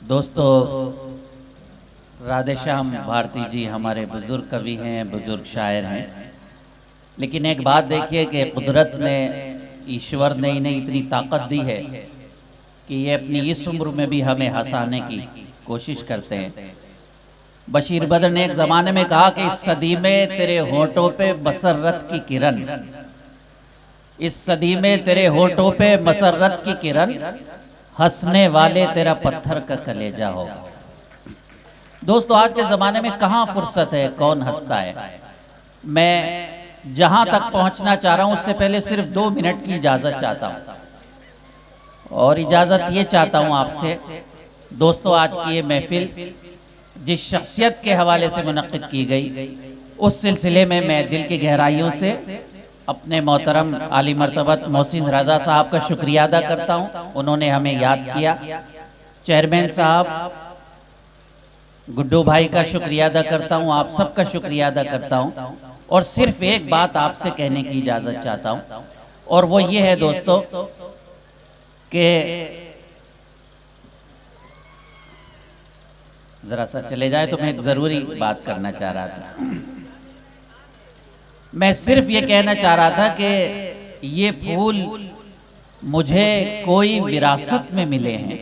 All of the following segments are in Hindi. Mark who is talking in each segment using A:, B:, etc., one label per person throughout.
A: दोस्तों, राधेश्याम भारती जी हमारे बुज़ुर्ग कवि हैं, बुज़ुर्ग शायर हैं। लेकिन एक बात देखिए कि कुदरत ने, ईश्वर ने इन्हें इतनी ताकत दी है कि ये अपनी इस उम्र में भी हमें हंसाने की कोशिश करते हैं। बशीर बद्र ने एक ज़माने में कहा कि इस सदी में तेरे होठों पे मसरत की किरण, इस सदी में तेरे होठों पे मसरत की किरण, हंसने वाले तेरा पत्थर का कलेजा होगा। दोस्तों, आज के ज़माने में कहाँ फुर्सत है, कौन हंसता है। मैं जहाँ तक पहुँचना चाह रहा हूँ उससे पहले सिर्फ 2 मिनट की इजाज़त चाहता हूँ। और इजाज़त ये चाहता हूँ आपसे दोस्तों, आज की ये महफिल जिस शख्सियत के हवाले से मुनक्किद की गई, उस सिलसिले में मैं दिल की गहराइयों से अपने मोहतरम आली मर्तबत मोहसिन रज़ा साहब का शुक्रिया अदा करता हूँ। उन्होंने हमें याद किया। चेयरमैन साहब गुड्डू भाई का शुक्रिया अदा करता हूँ, आप सबका शुक्रिया अदा करता हूँ। और सिर्फ एक बात आपसे कहने की इजाज़त चाहता हूँ, और वो ये है दोस्तों कि ज़रा सा चले जाए तो मैं एक ज़रूरी बात करना चाह रहा था। मैं सिर्फ ये कहना चाह रहा था कि ये फूल मुझे कोई विरासत में मिले हैं।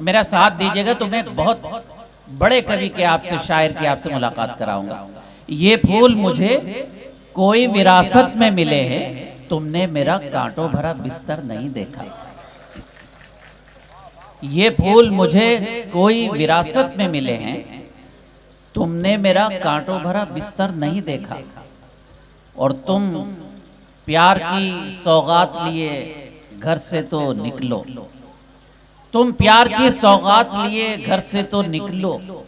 A: मेरा साथ दीजिएगा तो मैं एक बहुत बड़े कवि के आपसे, शायर के आपसे मुलाकात कराऊंगा। ये फूल मुझे कोई विरासत में मिले हैं, तुमने मेरा कांटों भरा बिस्तर नहीं देखा। ये फूल मुझे कोई विरासत में मिले हैं, तुमने मेरा कांटों भरा बिस्तर नहीं देखा। और तुम प्यार की सौगात लिए घर से तो निकलो, तुम प्यार की सौगात लिए घर से तो निकलो,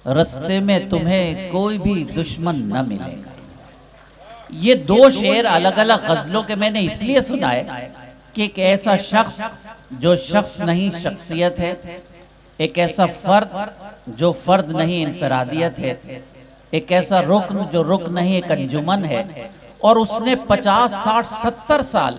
A: रास्ते में तुम्हें कोई भी दुश्मन न मिलेगा। ये 2 शेर अलग अलग गज़लों के मैंने इसलिए सुनाए कि एक ऐसा शख्स जो शख्स नहीं शख्सियत है, एक ऐसा फर्द जो फर्द नहीं इंफरादियत है, एक ऐसा रुकन जो रुकन नहीं एक अंजुमन है। और उसने 50, 60, 70 साल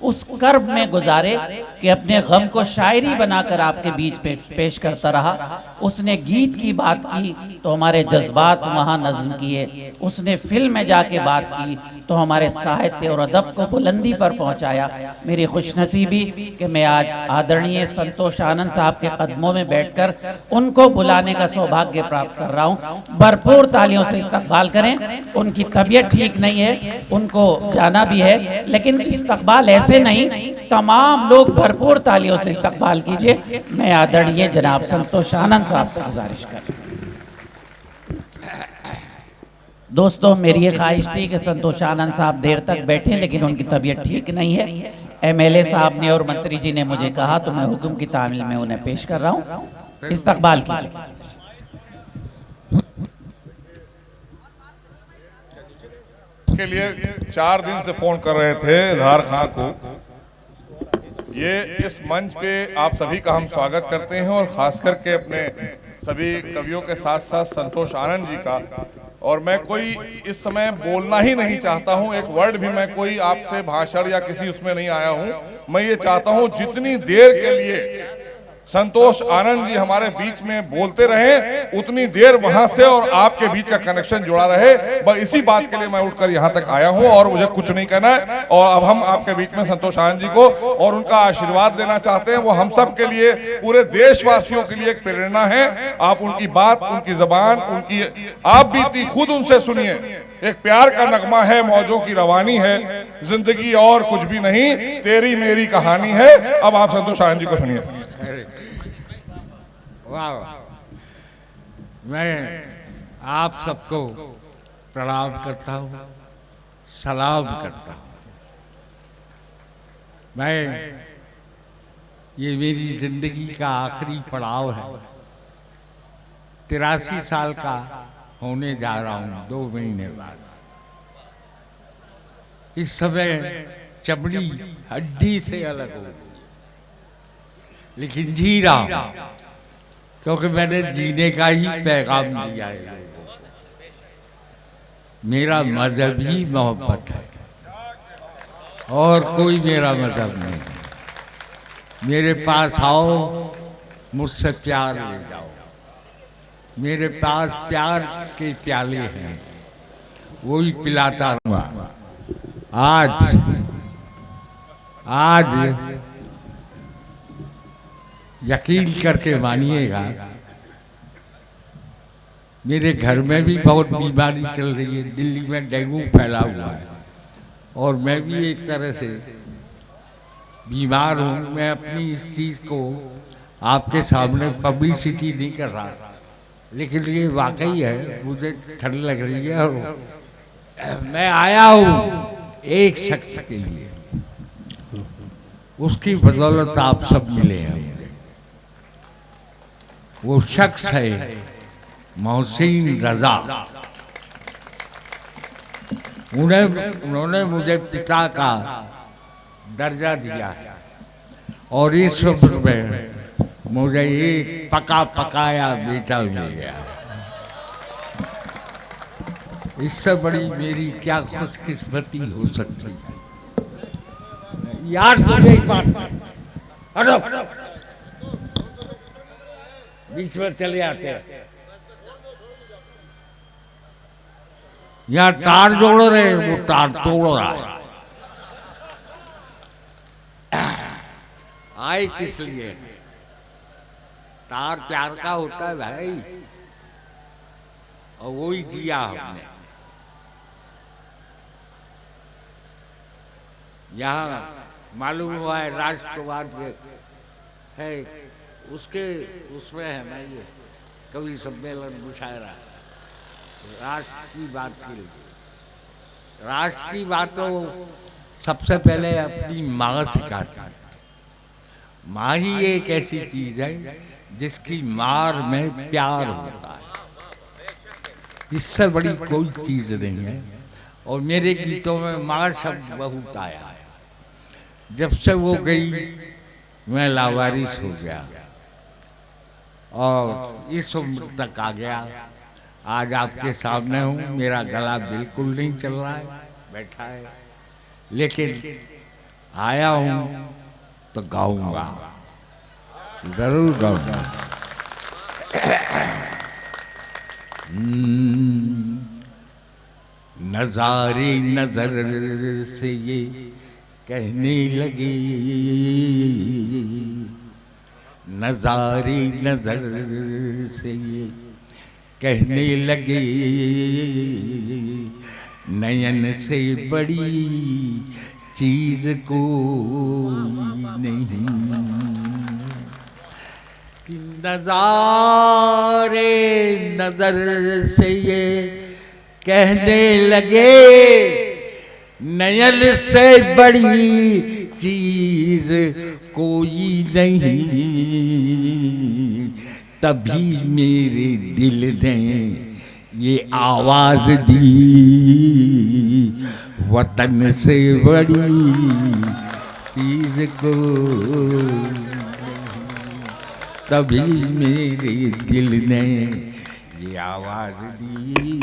A: उस कर्ब में गुजारे कि अपने गम को शायरी बनाकर आपके बीच पेश करता रहा। उसने गीत की बात की तो हमारे जज्बात वहाँ नज़्म किए, उसने फिल्म में जाके बात की तो हमारे साहित्य और अदब को बुलंदी पर पहुँचाया। मेरी खुशनसीबी कि मैं आज आदरणीय संतोष आनंद साहब के कदमों में बैठकर उनको बुलाने का सौभाग्य प्राप्त कर रहा हूँ। भरपूर तालियों से इस्तकबाल करें। उनकी तबीयत ठीक नहीं है, उनको जाना भी है, लेकिन इस्तकबाल ऐसे नहीं, तमाम लोग भरपूर तालियों से इस्तकबाल कीजिए। मैं आदरणीय जनाब संतोष आनंद साहब से गुजारिश कर। दोस्तों, मेरी ये ख्वाहिश थी कि संतोष आनंद साहब देर तक बैठें, लेकिन उनकी तबीयत ठीक नहीं है। MLA साहब ने और मंत्री जी ने मुझे कहा तो मैं हुक्म की तामील में उन्हें पेश कर रहा हूँ। इस्तकबाल कीजिए।
B: के लिए 4 दिन से फोन कर रहे थे इजहार खां को। ये इस मंच पे आप सभी का हम स्वागत करते हैं, और खास करके अपने सभी कवियों के साथ साथ संतोष आनंद जी का। और मैं कोई इस समय बोलना ही नहीं चाहता हूं, एक वर्ड भी मैं कोई आपसे भाषण या किसी उसमें नहीं आया हूं। मैं ये चाहता हूं जितनी देर के लिए संतोष आनंद जी हमारे बीच में बोलते रहे, उतनी देर वहां से और आपके बीच का कनेक्शन जुड़ा रहे। बस इसी बात के लिए मैं उठकर यहाँ तक आया हूँ, और मुझे कुछ नहीं कहना है। और अब हम आपके बीच में संतोष आनंद जी को और उनका आशीर्वाद देना चाहते हैं। वो हम सब के लिए, पूरे देशवासियों के लिए एक प्रेरणा है। आप उनकी बात, उनकी जबान, उनकी आप बीती खुद उनसे सुनिए। एक प्यार का नगमा है, मौजों की रवानी है, जिंदगी और कुछ भी नहीं, तेरी मेरी कहानी है। अब आप संतोष आनंद जी को सुनिए।
C: वाह, मैं आप सबको प्रणाम करता हूँ, सलाम करता हूँ। मैं, ये मेरी जिंदगी का आखिरी पड़ाव है। 83 साल का होने जा रहा हूँ 2 महीने बाद। इस समय चमड़ी हड्डी से अलग हो गई, लेकिन जी रहा हूं क्योंकि मैंने जीने का ही पैगाम दिया है लोगों को। मेरा मजहब ही मोहब्बत है, और कोई मेरा मजहब नहीं। मेरे पास आओ, मुझसे प्यार ले जाओ। मेरे पास प्यार के प्याले हैं, वही पिलाता रहूंगा। आज यकीन करके मानिएगा, मेरे घर में भी बहुत बीमारी चल रही है। दिल्ली में डेंगू फैला हुआ है और मैं भी एक तरह से बीमार हूँ। मैं अपनी इस चीज़ को आपके सामने पब्लिसिटी नहीं कर रहा, लेकिन ये वाकई है, मुझे ठंड लग रही है और मैं आया हूँ एक शख्स के लिए, उसकी बदौलत आप सब मिले हैं मुझे। वो शख्स है मोहसिन रजा। उन्होंने मुझे पिता का दर्जा दिया है और इस वक्त में मुझे एक पका पकाया बेटा मिल गया। इससे बड़ी मेरी क्या खुशकिस्मती हो सकती है। यार तुम एक बात हटो, बीच में चले आते हैं। यहाँ तार जोड़ रहे, वो तार तोड़ रहा है। आए किस लिए? तार प्यार का होता है भाई, और वो ही जिया हमने। यहाँ मालूम हुआ है राष्ट्रवाद है, उसके उसमें है ना ये कवि सम्मेलन मुशायरा, राष्ट्र की बात की। राष्ट्र की बात तो सबसे पहले अपनी माँ सिखाती है। माँ ही एक ऐसी चीज है जिसकी मार में प्यार होता है, इससे बड़ी कोई चीज नहीं है। और मेरे गीतों में माँ शब्द बहुत आया है। जब से वो गई मैं लावारिस हो गया और इस उम्र तक आ गया। आज आपके सामने हूँ, मेरा गला बिल्कुल नहीं चल रहा है, बैठा है, लेकिन आया हूँ तो गाऊंगा, जरूर गाऊंगा। नजारे नजर से ये कहने लगे, नजारे नजर से ये कहने लगे, नयन से बड़ी चीज कोई नहीं। कि नजारे नजर से ये कहने लगे, नयन से बड़ी चीज कोई नहीं। तभी मेरे दिल ने ये आवाज दी, वतन से बड़ी चीज को। तभी मेरे दिल ने ये आवाज दी,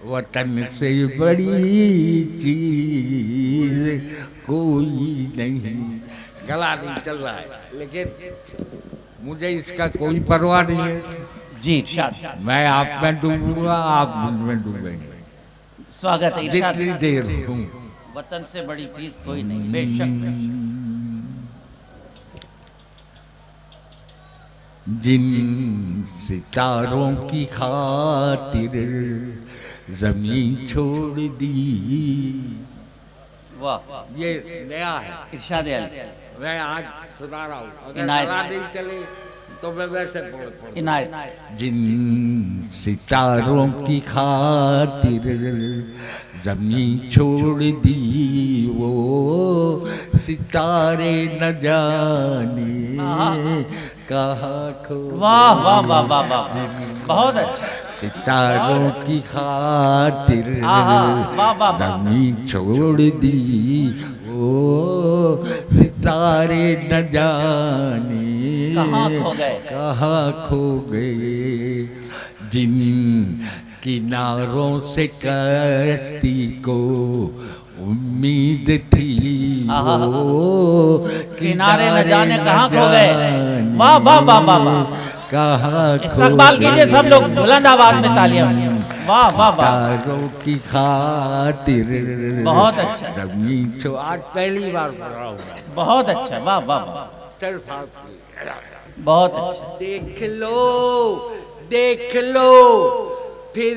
C: वतन से बड़ी चीज कोई नहीं। गला नहीं चल रहा है, लेकिन मुझे इसका कोई परवाह नहीं है।
A: जी इरशाद।
C: मैं आप में डूबूंगा, आप मुझ में डूबेंगे।
A: स्वागत है इरशाद।
C: जितनी देर हूँ,
A: वतन से बड़ी चीज कोई नहीं, बेशक।
C: जिन सितारों की खातिर जमीन छोड़ दी।
A: वाह,
C: ये नया है,
A: इरशाद अली।
C: मैं आज सुना रहा हूँ, अगर
A: इनायत।
C: जरा नहीं चले तो मैं वैसे पढ़।
A: इनायत।
C: जिन सितारों की खातिर जमीन छोड़ दी, वो सितारे न जाने कहाँ खो।
A: वाह वाह वाह वाह वाह, बहुत अच्छा।
C: सितारों की खातिर जमीन छोड़ दी, वो सितारे न जाने कहाँ खो गए। जिन किनारों से कश्ती को उम्मीद थी,
A: आहा।
C: वो
A: किनारे न जाने कहाँ खो गए। वाह वाह वाह वाह वाह।
C: कहाँ
A: इस्तकबाल कीजिए सब लोग, बुलंद आवाज में तालियां। वाह वाह वाह,
C: तारों की खातिर
A: बहुत अच्छा।
C: जमीन छो आज पहली बार पढ़ा हूँ।
A: बहुत अच्छा, वाह वाह वाह,
C: सर साहब
A: बहुत अच्छा।
C: देख लो फिर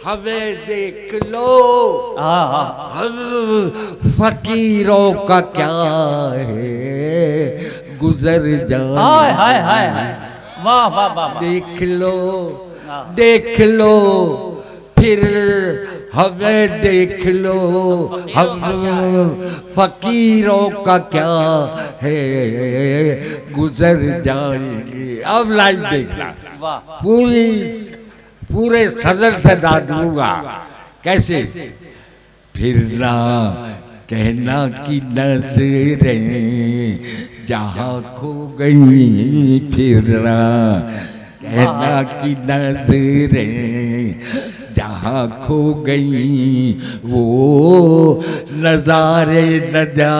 C: हमें देख लो,
A: हाँ हाँ,
C: हम फकीरों का क्या है गुजर
A: हाय
C: जाए।
A: हाय हाय हाय, वाह वाह वाह वाह।
C: देख लो फिर हमें देख लो, हम फकीरों का क्या है गुजर जाएंगे। अब लाइन देखना,
A: वाह,
C: पूरे सदन से दाद लूंगा। कैसे? फिर ना कहना कि नजरें जहाँ खो गई, फिर ना कहना कि नजरें जहाँ खो गई, वो नजारे न
A: आहा,
C: जा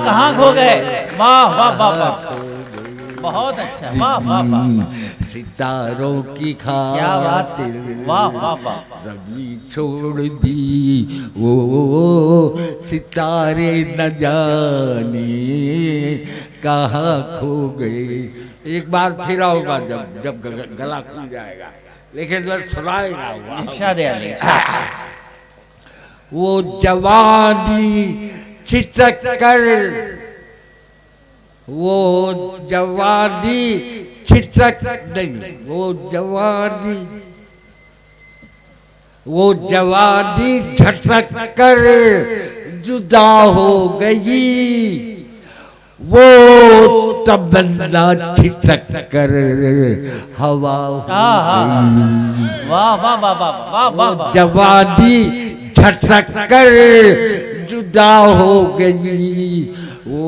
A: कहाँ खो गए। वाह वाह वाह वाह, बहुत अच्छा, वाह वाह वाह,
C: सितारों की
A: क्या बात है।
C: खातिर
A: वाह वाह वाह,
C: जमीन छोड़ दी, वो सितारे न जाने कहाँ खो गए। एक बार फिर आऊंगा जब गला खुल जाएगा, लेकिन मैं सुनाएगा
A: इरशाद अली।
C: वो जवानी छिटक कर, वो जवानी छिटक नहीं, वो जवानी झटक कर जुदा हो गई, वो तमन्ना छिटक कर हवा हो गई।
A: वाह वाह वाह वाह वाह वाह वाह,
C: जवानी झटक कर जुदा हो गई, वो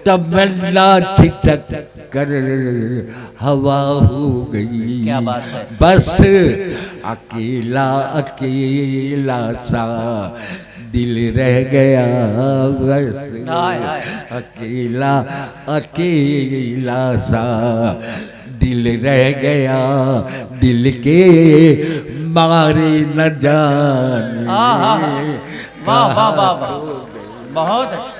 C: तमन्ना छिटक कर हवा हो गई।
A: क्या बात है।
C: बस अकेला अकेला सा दिल रह गया, बस
A: हाय हाय,
C: अकेला अकेला सा दिल रह गया, दिल के मारे न जाने
A: वाह वाह वाह वाह, बहुत अच्छा।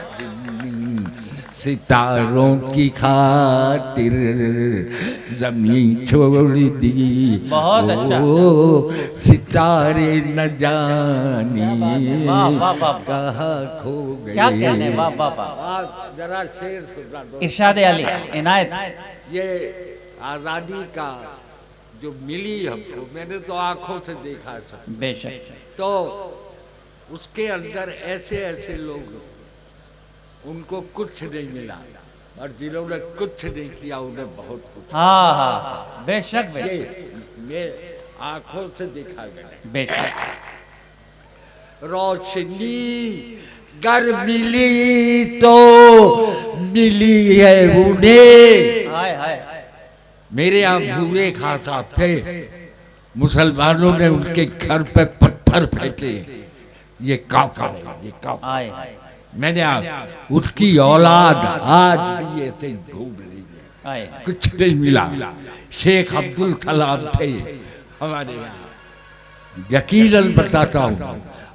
C: सितारों की खातिर जमीन छोड़ दी,
A: बहुत अच्छा।
C: ओ सितारे न जाने
A: वाह वाह वाह,
C: कहाँ खो गए।
A: क्या कहने, वाह वाह वाह।
C: आप जरा शेर सुना दो।
A: इरशाद अली इनायत।
C: ये आज़ादी का जो मिली हमको, मैंने तो आंखों से देखा सब,
A: बेशक,
C: तो उसके अंदर ऐसे ऐसे लोग उनको कुछ नहीं मिला, और जिन्होंने कुछ नहीं किया उन्हें बहुत कुछ।
A: हाँ हाँ, बेशक बेशक,
C: ये आंखों से देखा गया।
A: बेशक।
C: रोशनी गर मिली तो मिली है उन्हें।
A: हाय हाय,
C: मेरे यहाँ भूरे खां साहब थे, मुसलमानों ने उनके घर पे पत्थर फेंके, ये काफिर है, ये काफिर।
A: हाय,
C: मैंने उसकी औलाद आज भी ऐसे घूम रही है,
A: हाय,
C: कुछ नहीं मिला। शेख अब्दुल सलाम थे हमारे यहाँ, यकीनन बताता हूँ,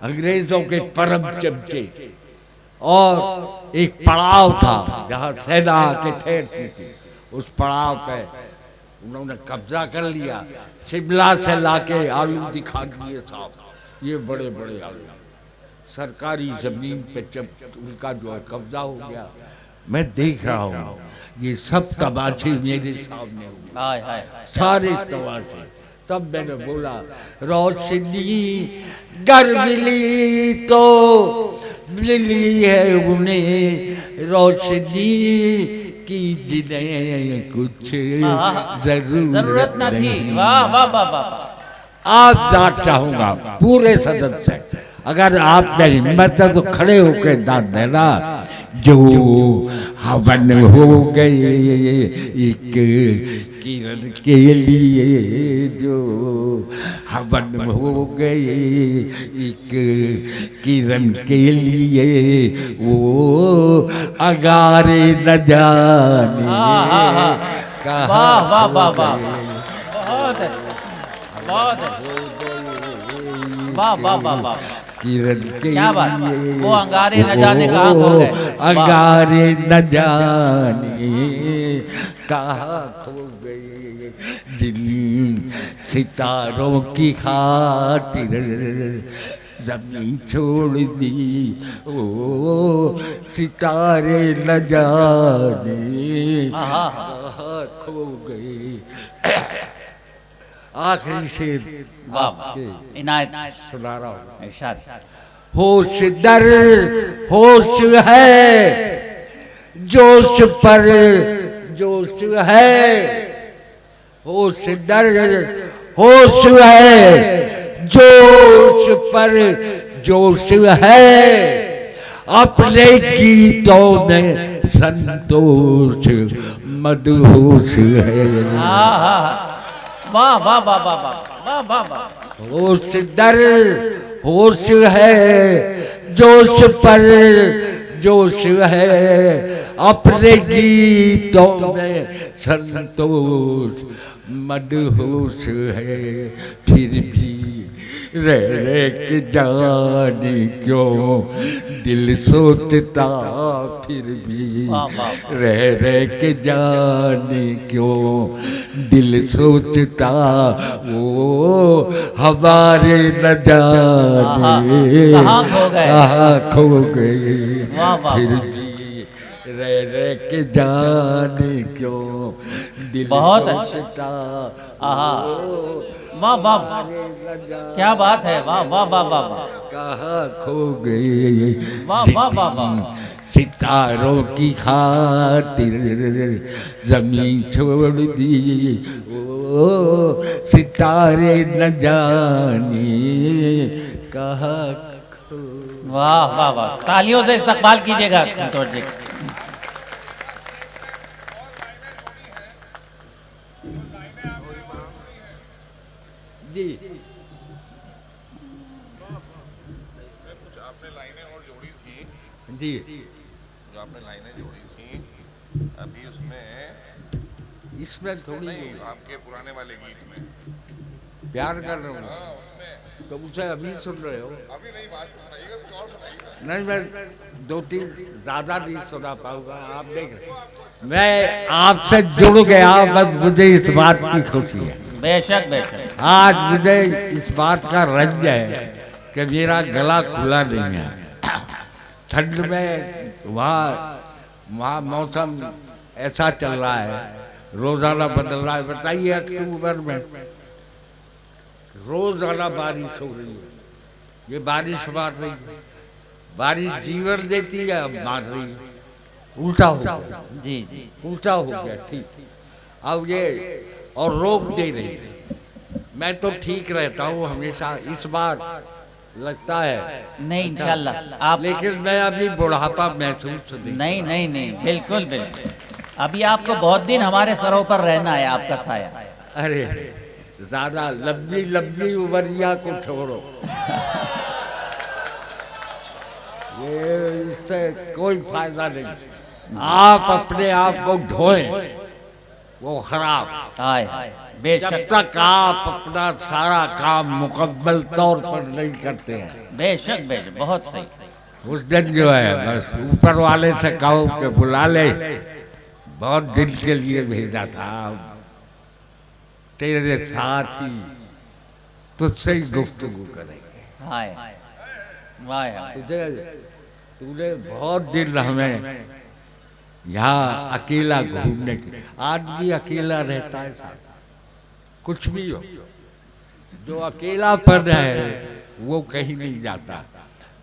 C: अंग्रेजों के परम चमचे। और एक पड़ाव था जहाँ सेना आके ठहरती थी, उस पड़ाव पे उन्होंने कब्जा कर लिया। शिमला से लाके आलू दिखा दिए साहब, ये बड़े बड़े आलू सरकारी जमीन पे जब उनका जो है कब्जा हो गया। मैं देख रहा हूँ ये सब तमाशे मेरे सामने हुए,
A: हाय हाय,
C: सारे तमाशे। तब मैंने बोला रोशनी गर मिली तो मिली है उन्हें, रोशनी की जिन्हें कुछ जरूरत
A: न थी।
C: नहीं।
A: वाह वाह वाह वाह,
C: आप दाद चाहूंगा पूरे सदन से, अगर आपने हिम्मत है तो खड़े होकर दाद देना। जो हवन हो गए एक किरण के लिए, जो हवन हो गए एक किरण के लिए, वो अंगारे न जाने कहाँ
A: वाह वाह वाह
C: खो
A: वाह,
C: गए।
A: बहुत है, बहुत है, वाह वाह वाह वाह,
C: किरण के
A: क्या बात,
C: लिए
A: वो अंगारे न जाने कहाँ खो गए। वाह।
C: अंगारे न जाने कहाँ खो गए, जिन सितारों की खातिर जमीन छोड़ दी, ओ सितारे न जाने
A: आहा,
C: कहाँ खो गए। आखिरी शेर
A: वाह
C: आपके
A: वाह, इनायत
C: सुना रहा हूँ।
A: इरशाद।
C: होश दर होश है, जोश पर जोश है, होश दर होश है, जोश पर जोश है, अपने गीतों में संतोष मदहोश है।
A: आहा, वाह वाह वाह वाह वाह वाह वाह वाह,
C: होश दर होश है, जोश पर जोश है, अपने गीतों में संतोष मदहोश है, फिर भी रह के जाने क्यों दिल सोचता, फिर भी रह के जाने क्यों दिल सोचता, वो हमारे न जाने
A: कहाँ खो गए।
C: कहाँ खो गए,
A: वाह, वाह,
C: फिर
A: वाह।
C: भी रह के जाने क्यों दिल
A: बहुत अच्छा।
C: सोचता,
A: आहा,
C: वो
A: वाह वाह,
C: हमारे न जाने
A: क्या बात है, वाह वाह वाह वाह वाह,
C: कहाँ खो गए,
A: वाह वाह वाह वाह,
C: सितारों की खातिर जमीन छोड़ दी, ओ सितारे न जाने कहाँ खो।
A: वाह वाह वाह, तालियों से इस्तकबाल कीजिएगा संतोष जी।
C: जी
B: कुछ आपने लाइनें और जोड़ी थी,
C: जी
B: जो आपने लाइनें जोड़ी थी अभी उसमें
C: इसमें थोड़ी
B: नहीं, आपके पुराने वाले गीत में
C: प्यार कर रहा हूँ,
B: हाँ, उसमें
C: तो उसे अभी सुन रहे हो?
B: अभी नहीं, बात सुनाइएगा, कुछ और सुनाइएगा।
C: नहीं, मैं दो तीन ज्यादा नहीं सुना पाऊंगा, आप देख रहे। मैं आपसे जुड़ गया, बस मुझे इस बात की खुशी है।
A: बेशक बेशक,
C: आज मुझे इस बात का रंज है कि मेरा गला खुला नहीं है। ठंड में वहाँ मौसम ऐसा चल रहा है, रोजाना बदल रहा है। बताइए अक्टूबर में रोजाना बारिश हो रही है, ये बारिश मार रही है, बारिश जीवन देती है, अब मार रही है, उल्टा हो गया,
A: जी जी,
C: उल्टा हो गया। ठीक, अब ये और रोक दे रही है। मैं तो ठीक रहता हूँ हमेशा, इस बार लगता है
A: नहीं इंशाल्लाह आप,
C: लेकिन मैं अभी बुढ़ापा महसूस
A: नहीं नहीं नहीं, बिल्कुल बिल्कुल, अभी आपको बहुत दिन हमारे सरों पर रहना है, आपका साया।
C: अरे ज्यादा लंबी लंबी उमरिया को छोड़ो, ये इससे कोई फायदा नहीं। आप अपने आप को ढोएं, वो खराब।
A: आए
C: जब
A: बेशक
C: तक आप अपना सारा काम मुकम्मल तौर पर नहीं करते हैं,
A: बेशक बेशक, बहुत सही,
C: उस दिन जो है बस ऊपर वाले से कहो कि बुला ले, बहुत दिन के लिए भेजा था, तेरे साथ ही तुझसे ही गुफ्तगू करेंगे।
A: आए वाह,
C: तूने बहुत दिन हमें यहाँ अकेला घूमने के, आदमी अकेला रहता है साथ, कुछ भी हो, जो अकेलापन है वो कहीं नहीं जाता।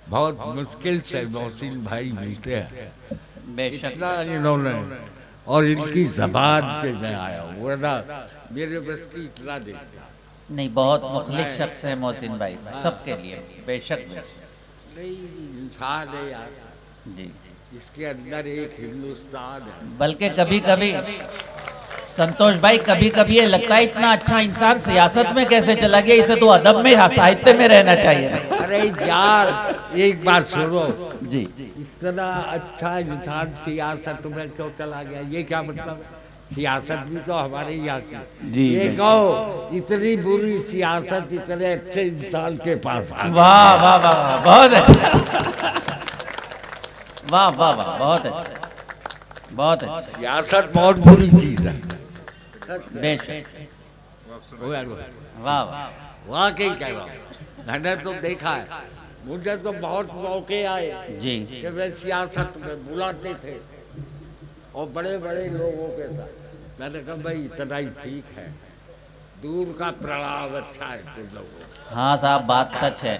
C: बहुत मुश्किल से मोहसिन भाई मिलते हैं,
A: बेशक
C: इतना इन्होंने, और इनकी जबान पे मैं आया हूँ, वरना मेरे बस की इतना देखता
A: नहीं, बहुत मुखलिस शख्स है मोहसिन भाई, सबके लिए बेशक बेशक,
C: नहीं, इंसान है यार।
A: जी,
C: इसके अंदर एक हिंदुस्तान है।
A: बल्कि कभी कभी संतोष भाई, कभी कभी ये लगता है इतना अच्छा इंसान सियासत में कैसे चला गया, इसे तो अदब में, साहित्य में रहना चाहिए।
C: अरे यार एक बात सुनो
A: जी,
C: इतना अच्छा इंसान सियासत में क्यों चला गया, ये क्या मतलब? सियासत भी तो हमारे यहाँ की।
A: जी,
C: ये
A: जी।
C: कहो इतनी बुरी सियासत इतने अच्छे इंसान के पास आ गई।
A: वाह वाह वाह वाह, बहुत अच्छा, वाह वाह वाह, बहुत अच्छा, बहुत अच्छा,
C: सियासत बहुत बुरी चीज है।
A: बेशक, वाह वाह,
C: वाकई कह रहा हूँ, मैंने तो देखा है, मुझे तो बहुत मौके आए
A: जी,
C: कि वे सियासत में बुलाते थे और बड़े बड़े लोगों के साथ। मैंने कहा भाई इतना ही ठीक है, दूर का प्रभाव अच्छा है तुम लोगों का।
A: हाँ साहब, बात सच है।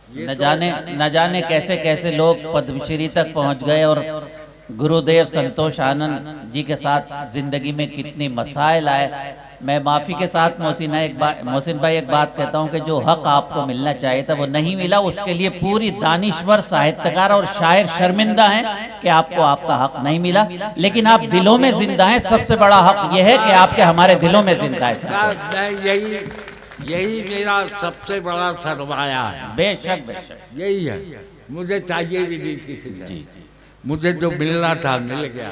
A: न जाने कैसे कैसे लोग पद्मश्री तक पहुंच गए, और गुरुदेव संतोष आनंद जी के साथ जिंदगी में कितनी मसाइल आए। मैं माफ़ी के साथ मोहसिन भाई एक बात कहता हूं कि जो हक आपको मिलना चाहिए था वो नहीं मिला, उसके लिए पूरी दानिश्वर साहित्यकार और शायर शर्मिंदा हैं कि आपको आपका हक नहीं मिला, लेकिन आप दिलों में जिंदा हैं। सबसे बड़ा हक यह है कि आपके हमारे दिलों में जिंदा है।
C: मैं यही मेरा सबसे बड़ा सरमाया है।
A: बेशक बेशक,
C: यही है, मुझे चाहिए भी नहीं थी जी। मुझे जो मिलना था मिल गया,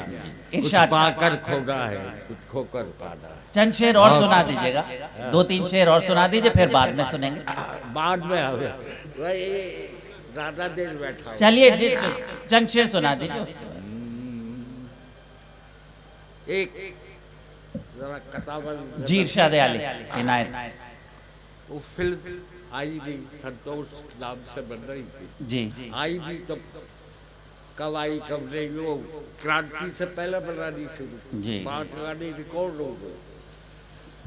C: कुछ पाकर खोना है, कुछ खोकर पाना है।
A: चंद शेर और सुना दीजिएगा, 2-3 शेर और सुना दीजिए, फिर बाद में सुनेंगे।
C: बाद में ज्यादा देर बैठा।
A: चलिए जी, चंद शेर सुना दीजिए उसके बाद।
C: एक जरा कताबल
A: जी इरशाद अली इनायत।
C: वो फिल्म आई भी संतोष नाम से बन रही थी
A: जी,
C: आई भी तो कब आई कब नहीं, वो क्रांति से पहले बनानी शुरू
A: जी।
C: 5 गाने रिकॉर्ड हो गए,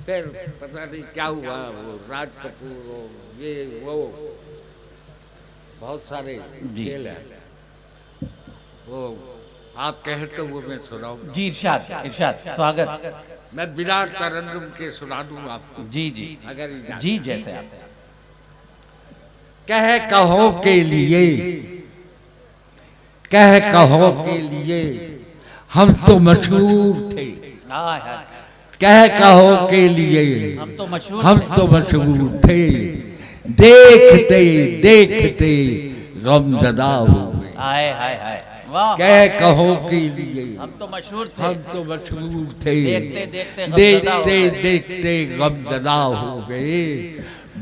C: फिर पता नहीं क्या हुआ, वो राज कपूर और ये वो बहुत सारे
A: जी।
C: खेल है। वो आप कहे तो वो मैं सुनाऊंगा।
A: जी इरशाद इरशाद, स्वागत।
C: मैं बिना तरन्नुम के सुना दूं आपको।
A: जी जी
C: अगर इजाजत।
A: जी, जैसे आप।
C: कह कहो के लिए, कह कहो के लिए हम तो मशहूर थे।
A: हाय हाय,
C: कह कहो के लिए
A: हम तो मशहूर
C: हम तो मशहूर थे, देखते देखते गमज़दा हो गए।
A: हाय हाय हाय, वाह।
C: कह कहो के लिए
A: हम तो मशहूर थे,
C: हम तो मशहूर थे,
A: देखते देखते गमज़दा हो
C: देखते
A: गए।
C: देखते गमज़दा हो गए।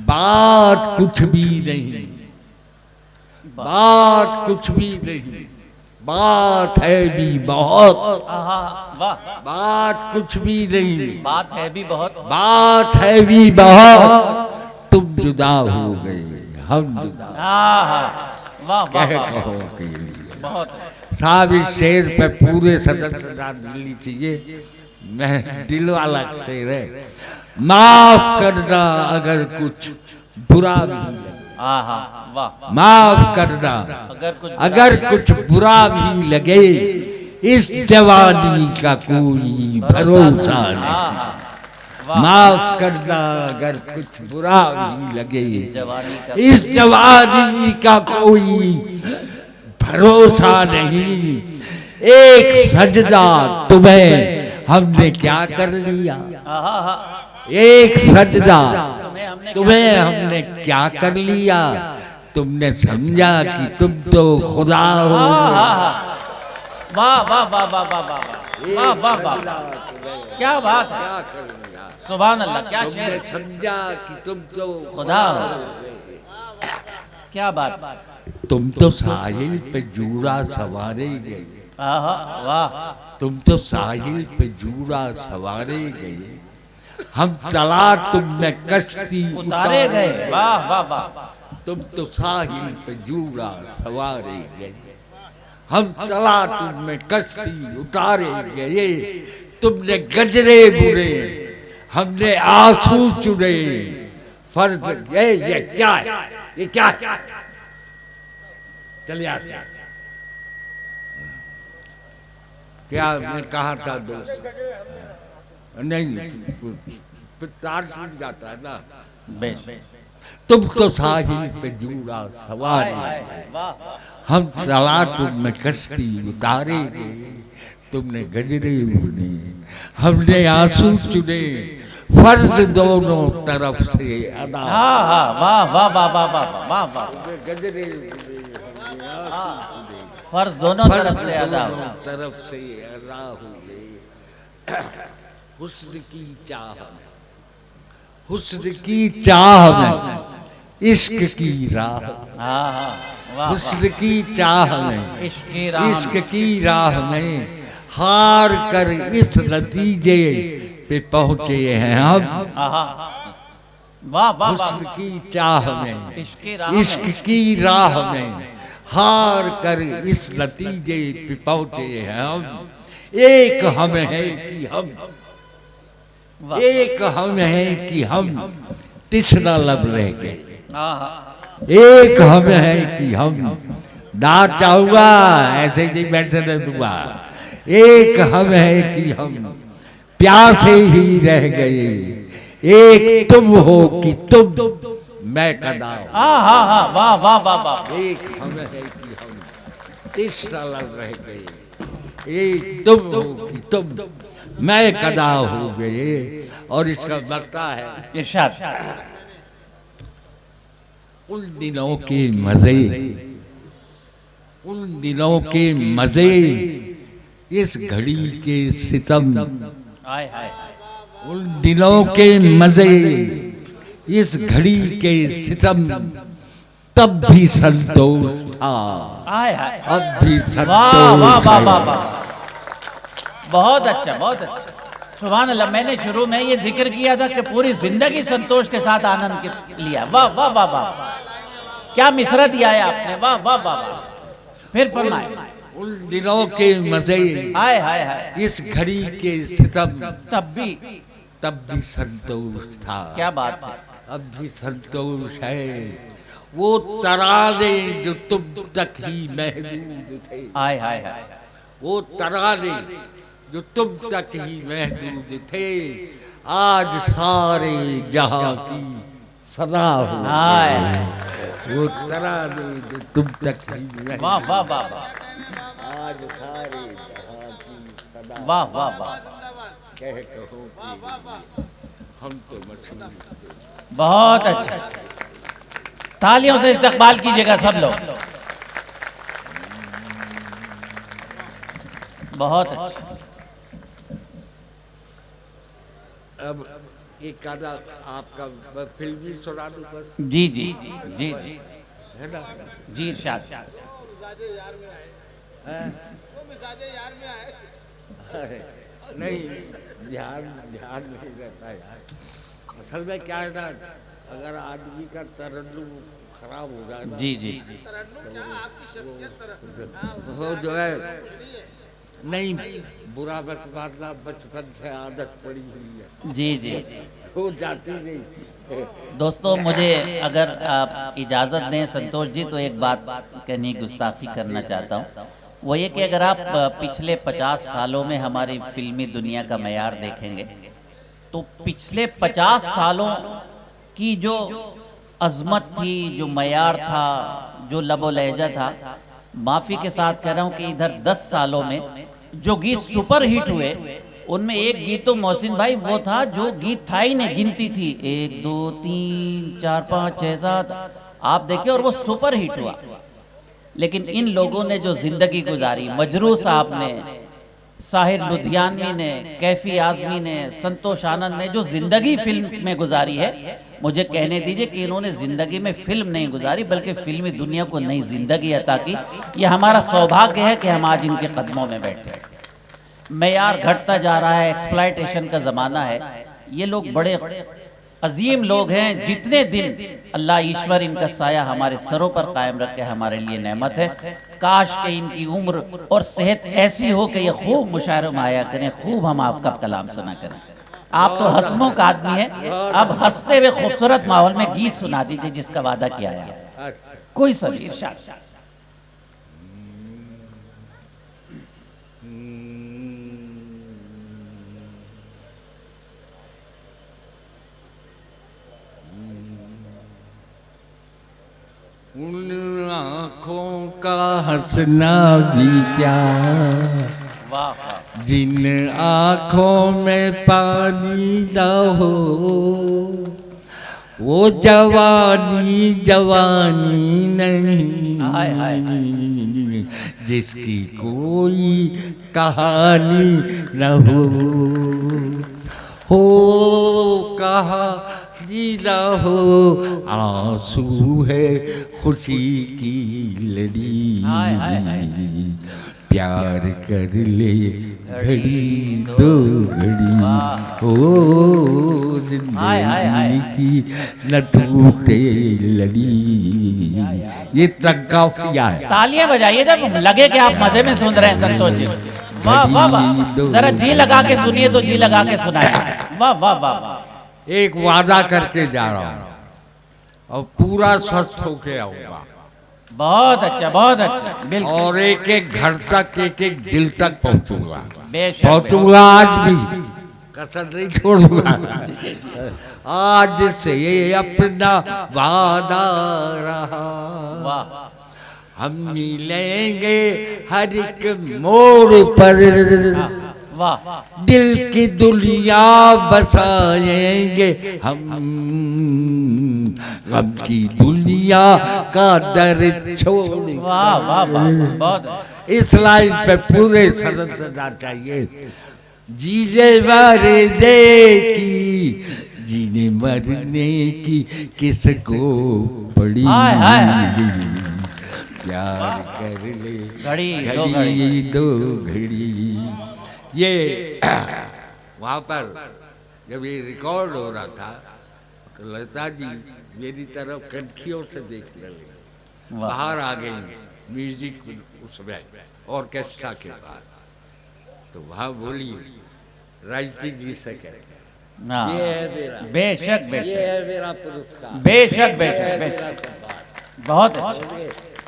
C: बात कुछ भी नहीं, बात कुछ भी नहीं, बात है भी बहुत।
A: आहा, वाह,
C: बात कुछ भी नहीं,
A: बात है भी बहुत।
C: बात है भी बहुत। तुम जुदा हो गए, हम जुदा।
A: आहा, वाह वाह
C: कह
A: वाह,
C: कहो के लिए।
A: बहुत।
C: साहब इस शेर पे पूरे सदन से दाद मिलनी चाहिए। मैं दिल वाला शेर है। माफ करना अगर कुछ बुरा भी लगे,
A: आहा, वाह।
C: माफ करना अगर कुछ बुरा भी लगे, इस जवानी का कोई भरोसा नहीं।
A: आहा, वाह।
C: माफ करना अगर कुछ बुरा भी लगे,
A: जवानी का
C: इस जवानी का कोई भरोसा नहीं। एक सजदा तुम्हें हमने क्या कर लिया,
A: आहा, आहा,
C: एक सजदा
A: हमने
C: तुम्हें हमने क्या कर लिया। तुमने समझा कि तुम तो खुदा हो।
A: आहा, वाह वाह वाह वाह वाह वाह वाह वाह वाह, क्या बात है,
C: क्या कर लिया,
A: सुभान अल्लाह, क्या शेर
C: तुमने
A: है।
C: समझा कि तुम तो
A: खुदा हो, क्या बात।
C: तुम तो साहिल पे जूड़ा सवारे गए,
A: आहा, वाह,
C: तुम तो साहिल पे जूड़ा सवारे गए। हम चला तुम में कश्ती
A: उतारे गए। वाह वाह वाह,
C: तुम तो साहिल पे जूड़ा सवारे गए। हम चला तुम में कश्ती उतारे गए। तुमने गजरे बुने, हमने आंसू चुने। फर्ज ये क्या है, ये क्या है? चलिए आते हैं। क्या मैं कहा था दोस्त? नहीं, फिर तार टूट जाता है ना।
A: बेश,
C: तुम तो साहिल पे जूड़ा सवारी, हम चला तुम में कश्ती उतारेंगे, तुमने गजरे बुने हमने आंसू चुने, फर्ज दोनों तरफ से अदा।
A: हाँ हाँ, वाह वाह वाह वाह वाह वाह वाह।
C: गजरे
A: फर्ज दोनों तरफ से अदा हो।
C: तरफ से अदा हुए। हुस्न की चाह में, हुस्न की चाह में, इश्क की राह,
A: हाँ हाँ, वाह
C: हुस्न की चाह में,
A: इश्क की राह,
C: इश्क की राह में हार कर इस नतीजे पे पहुंचे हैं हम।
A: आहा, वाह वाह
C: हुस्न
A: वाह।
C: की चाह में,
A: इश्क की राह
C: इश्क की राह में हार कर इस नतीजे पे पहुंचे हैं हम। एक हम है कि हम,
A: वाह।
C: एक हम है कि हम तिश्ना लब रह गए।
A: आहा,
C: एक हम है कि हम ना चाहूंगा ऐसे नहीं बैठने दूंगा। एक हम है कि हम प्यासे ही रह गए, एक तुम हो कि तुम मैं कदा हूं।
A: आहा, हा, वाह वाह वाह वाह।
C: एक हम है कि हम तीसरा लग रह गए, एक तुम हो कि तुम मैं कदा हो गए। और इसका लगता है
A: इरशाद।
C: उन दिनों के मजे, उन दिनों के मजे, इस घड़ी के सितम,
A: हाय हाय,
C: उन दिनों के मजे, इस घड़ी के सितम, तब भी संतोष था,
A: हाय हाय,
C: अब भी
A: वाह वाह
C: संतोष
A: वाह
C: है।
A: वाह वाह। बहुत अच्छा, बहुत अच्छा। सुभान अल्लाह। मैंने शुरू में ये जिक्र किया था कि पूरी जिंदगी संतोष के साथ आनंद लिया। वाह वाह वाह वाह, क्या मिसरा दिया है आपने, वाह वाह वाह वाह। फिर फरमाए।
C: उन दिनों के मजे,
A: हाय हाय हाय,
C: इस घड़ी के सितम,
A: तब भी,
C: तब भी संतोष था,
A: क्या बात है।
C: अब भी संतोष है। वो तराने जो तुम तक ही महदूद थे,
A: हाय हाय हाय,
C: वो तराने जो तुम तक ही महदूद थे, आज सारे जहां की सदा हो
A: हाय,
C: गए। वो तराने जो तुम तक ही महदूद,
A: वाह वाह वाह वाह,
C: आज सारे जहां की सदा,
A: वाह वाह वाह,
C: कह कहो कि हम तो मछली।
A: बहुत अच्छा। तालियों से इस्तकबाल कीजिएगा सब लोग। बहुत अच्छा।
C: अब एक आधा आपका फिल्मी सुना दूं बस,
A: जी जी जी जी
C: है ना?
A: जी, इरशाद।
C: अरे नहीं, ध्यान ध्यान नहीं रहता यार। असल में क्या है ना, अगर आदमी का तरन्नुम खराब हो जाए ना,
A: जी जी,
C: वो जो है नहीं, बुरा मानना बचपन से आदत पड़ी हुई है,
A: जी जी।
C: वो जाती नहीं।
A: दोस्तों, मुझे अगर आप इजाज़त दें संतोष जी, तो एक बात कहनी गुस्ताखी करना चाहता हूँ। वो ये कि अगर आप पिछले 50 सालों में हमारी फिल्मी दुनिया का मयार देखेंगे, तो पिछले 50 सालों की जो अजमत थी, जो मयार था, जो लबो लहजा था, माफ़ी के साथ कह रहा हूँ कि इधर 10 सालों में जो गीत सुपर हिट हुए, उनमें एक गीत तो मोहसिन भाई वो था जो गीत था ही नहीं, गिनती थी 1 2 3 4 5 6 7, आप देखिए, और वो सुपर हिट हुआ। लेकिन इन लोगों ने जो जिंदगी गुजारी, मजरू साहब ने, साहिर लुधियानवी ने, कैफी आजमी ने, संतोष आनंद ने जो जिंदगी फिल्म में गुजारी है, मुझे कहने दीजिए कि इन्होंने जिंदगी में फिल्म नहीं गुजारी बल्कि फिल्मी दुनिया को नई जिंदगी अता की। ये हमारा सौभाग्य है कि हम आज इनके कदमों में बैठे हैं। मयार घटता जा रहा है, एक्सप्लॉयटेशन का ज़माना है। ये लोग बड़े अजीम लोग हैं। जितने दिन अल्लाह ईश्वर इनका साया हमारे सरों पर कायम रखे, हमारे लिए नेमत है। काश के इनकी उम्र और सेहत ऐसी हो कि ये खूब मुशायरों में आया करें, खूब हम आपका कलाम सुना करें। आप तो हंसनों का आदमी है, अब हंसते हुए खूबसूरत माहौल में गीत सुना दीजिए जिसका वादा किया है। कोई सा भी इरशाद।
C: उन आँखों का हंसना भी क्या,
A: वाह वाह,
C: जिन आँखों में पानी ना हो, वो जवानी जवानी नहीं,
A: हाय हाय हाय,
C: जिसकी कोई कहानी न हो कहानी न हो, आंसू है खुशी की लड़ी,
A: हाय हाय हाय,
C: प्यार कर ले घड़ी दो घड़ी, ओ
A: हाय, हाय, हाय।
C: जिंदगी की न टूटे लड़ी। ये तक काफिया है।
A: तालियां बजाइए जब लगे कि आप मजे में सुन रहे हैं संतोष जी। वाह वाह वाह, जरा जी लगा के सुनिए तो जी लगा के सुनाए। वाह वाह वाह वाह,
C: एक वादा करके जा रहा हूँ और पूरा स्वस्थ होके आऊंगा,
A: बहुत अच्छा बहुत अच्छा, बिल्कुल
C: और एक एक घर तक एक एक दिल तक पहुंचूंगा,
A: बेशक
C: पहुंचूंगा आज भी, कसर नहीं छोड़ूंगा। आज से अपना वादा रहा,
A: वाह,
C: हम मिलेंगे हर एक मोड़ पर,
A: वाह
C: दिल की दुनिया बसाएंगे हम, गम की दुनिया का दर छोड़।
A: वाह वाह वाह, बहुत
C: इस लाइन पे पूरे सदन सदा चाहिए। जीने मरने की, जीने मरने की किसको पड़ी,
A: हाय, हाय,
C: प्यार कर ले
A: घड़ी
C: दो घड़ी। ये वहाँ पर जब ये रिकॉर्ड हो रहा था तो लता जी मेरी तरफ कनखियों से देखने लगी, बाहर आ गई म्यूजिक उसमें ऑर्केस्ट्रा के बाद, तो वहाँ बोली राइटिंग इसे कहते हैं,
A: हाँ,
C: ये है मेरा,
A: बेशक
C: ये
A: बेशक
C: है मेरा पुरस्कार,
A: बेशक
C: ये है
A: बेशक
C: मेरा
A: बेशक,
C: सम्मान।
A: बहुत अच्छा,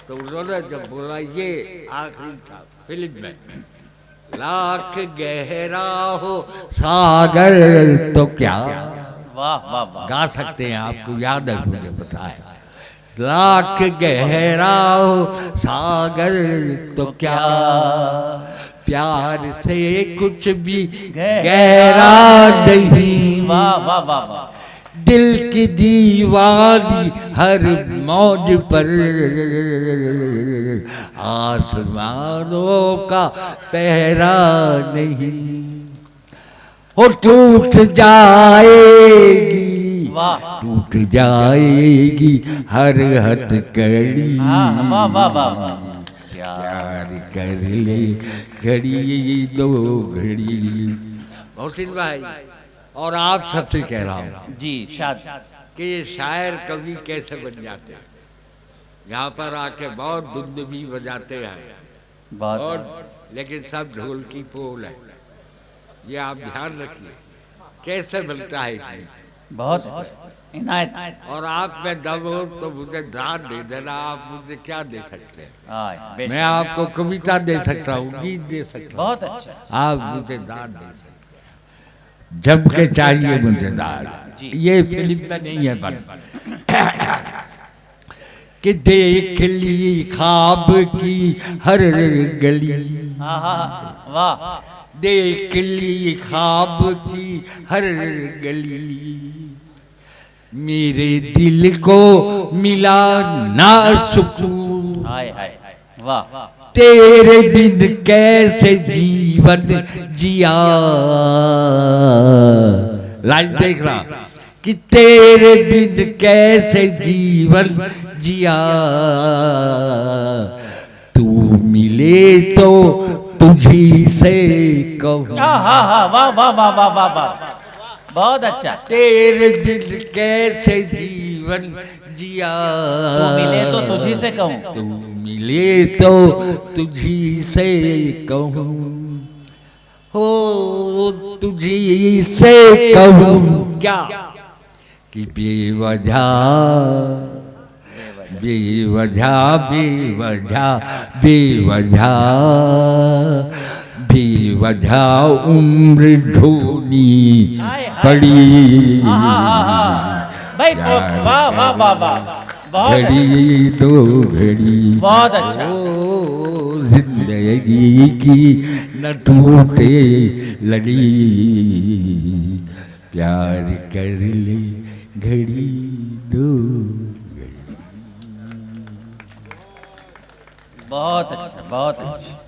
C: तो उन्होंने जब बोला ये आखिरी था फिल्म में, लाख गहरा हो सागर तो क्या,
A: वाह वाह वाह,
C: गा सकते हैं, आपको याद है, मुझे पता है, लाख गहरा हो सागर तो क्या, प्यार से कुछ भी गहरा नहीं,
A: वाह वाह वाह वाह,
C: दिल की दीवानी हर मौज पर, आसमानों का पहरा नहीं, और टूट जाएगी,
A: वाह,
C: टूट जाएगी हर हथकड़ी,
A: हाँ वाह वाह वाह वाह,
C: प्यार कर ले घड़ी दो घड़ी। मोहसिन भाई और आप सबसे कह रहा हूँ
A: जी शाद,
C: कि ये शायर कवि कैसे बन जाते हैं, यहाँ पर आके बहुत दुमदुमी बजाते हैं
A: बहुत
C: और लेकिन सब ढोल की पोल है, ये आप ध्यान रखिए कैसे बनता है इतनी।
A: बहुत इनायत,
C: और आप में दम हो तो मुझे दान दे देना, आप मुझे क्या दे सकते हैं,
A: हाँ, बेशक,
C: मैं आपको कविता दे सकता हूँ, गीत दे सकता हूँ,
A: बहुत अच्छा,
C: आप मुझे दान दे सकते हैं, जम के चाहिए मुझे दान। ये फिल्म में नहीं है बन कि देख ली ख्वाब की हर गली,
A: हाँ हाँ वाह,
C: देख ली ख्वाब की हर गली, मेरे दिल को मिला ना सुकून,
A: हाय हाय वाह,
C: तेरे बिन कैसे जीवन जिया, लाइन देख रहा कि तेरे बिन कैसे जीवन जिया, तू मिले तो तुझी से कहूँ,
A: हाँ हाँ हाँ वाह वाह वाह वाह वाह वाह, बहुत अच्छा,
C: तेरे बिन कैसे जीवन जिया,
A: तू मिले तो तुझी से कहूँ,
C: तू मिले तो तुझी से कहूँ, हो तुझी से कहूँ क्या कि बेवजह बेवजह बेवजह बेवजह बेवजह उम्र ढोनी पड़ी,
A: हाँ हाँ हाँ भाई, वाह वाह वाह वाह, बहुत
D: घड़ी तो घड़ी
A: बहुत अच्छा।
D: ओ जिंदगी की न टूटे लड़ी, प्यार कर ले घड़ी दो घड़ी।
A: बहुत अच्छा, बहुत अच्छा।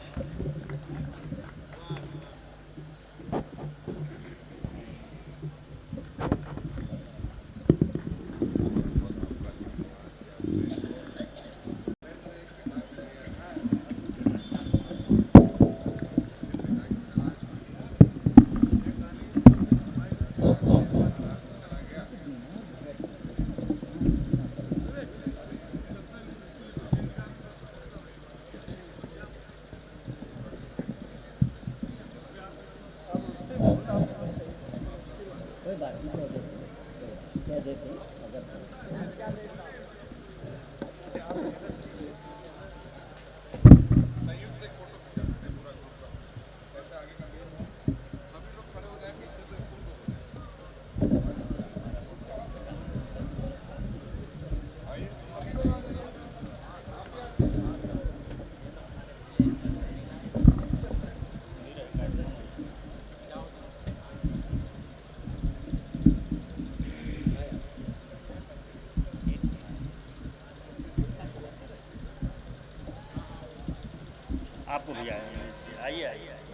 E: आपको भी आइए आइए आइए।